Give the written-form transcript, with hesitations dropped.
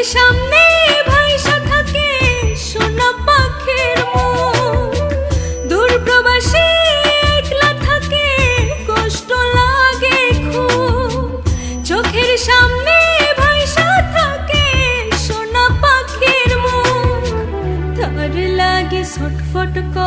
সামনে ভাইসা থাকে সোনা পাখির মুখ। দূর প্রবাসী একলা থাকে, কষ্ট লাগে খুব। চোখের সামনে ভাইসা থাকে সোনা পাখির মুখ। তার লাগে ছটফট